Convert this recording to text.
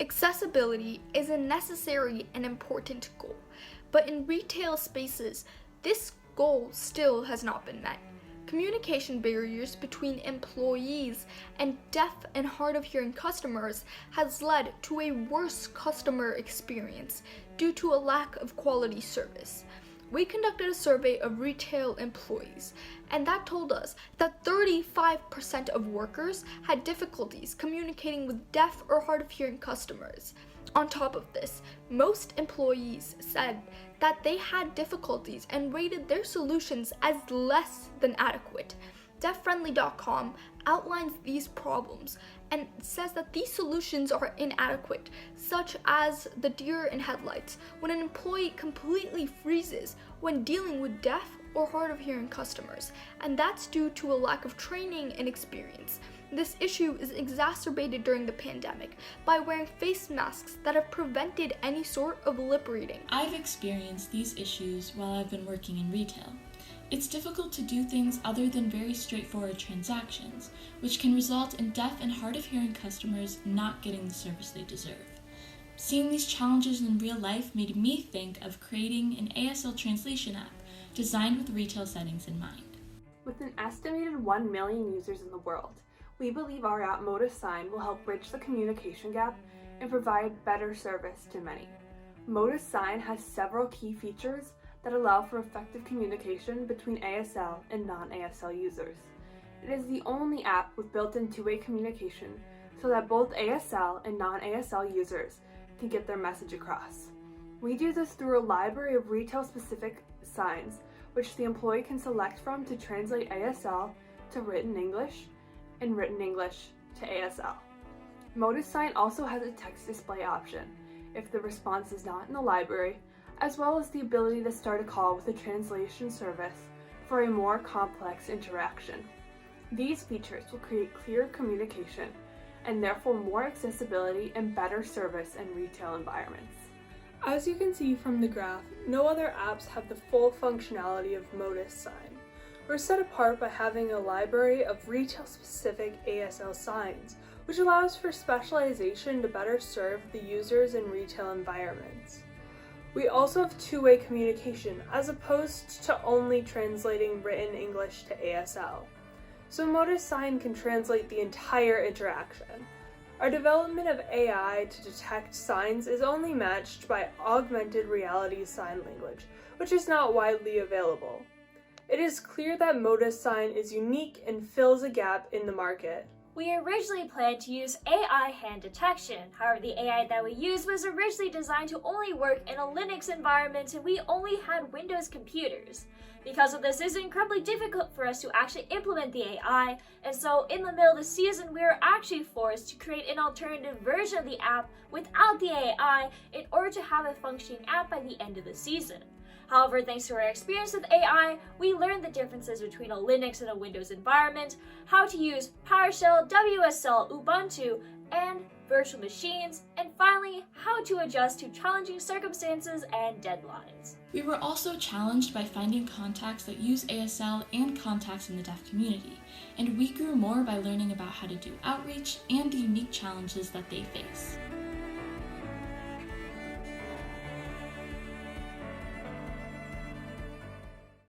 Accessibility is a necessary and important goal, but in retail spaces, this goal still has not been met. Communication barriers between employees and deaf and hard of hearing customers has led to a worse customer experience due to a lack of quality service. We conducted a survey of retail employees, and that told us that 35% of workers had difficulties communicating with deaf or hard of hearing customers. On top of this, most employees said that they had difficulties and rated their solutions as less than adequate. DeafFriendly.com outlines these problems and says that these solutions are inadequate, such as the deer in headlights, when an employee completely freezes when dealing with deaf or hard of hearing customers, and that's due to a lack of training and experience. This issue is exacerbated during the pandemic by wearing face masks that have prevented any sort of lip reading. I've experienced these issues while I've been working in retail. It's difficult to do things other than very straightforward transactions, which can result in deaf and hard of hearing customers not getting the service they deserve. Seeing these challenges in real life made me think of creating an ASL translation app designed with retail settings in mind. With an estimated 1 million users in the world, we believe our app MotusSign will help bridge the communication gap and provide better service to many. MotusSign has several key features that allow for effective communication between ASL and non-ASL users. It is the only app with built-in two-way communication so that both ASL and non-ASL users can get their message across. We do this through a library of retail-specific signs, which the employee can select from to translate ASL to written English and written English to ASL. MotusSign also has a text display option if the response is not in the library, as well as the ability to start a call with a translation service for a more complex interaction. These features will create clear communication and therefore more accessibility and better service in retail environments. As you can see from the graph, no other apps have the full functionality of MotusSign. We're set apart by having a library of retail-specific ASL signs, which allows for specialization to better serve the users in retail environments. We also have two-way communication, as opposed to only translating written English to ASL. So MotusSign can translate the entire interaction. Our development of AI to detect signs is only matched by augmented reality sign language, which is not widely available. It is clear that MotusSign is unique and fills a gap in the market. We originally planned to use AI hand detection. However, the AI that we used was originally designed to only work in a Linux environment, and we only had Windows computers. Because of this, it's incredibly difficult for us to actually implement the AI, and so in the middle of the season, we were actually forced to create an alternative version of the app without the AI in order to have a functioning app by the end of the season. However, thanks to our experience with AI, we learned the differences between a Linux and a Windows environment, how to use PowerShell, WSL, Ubuntu, and virtual machines, and finally, how to adjust to challenging circumstances and deadlines. We were also challenged by finding contacts that use ASL and contacts in the deaf community, and we grew more by learning about how to do outreach and the unique challenges that they face.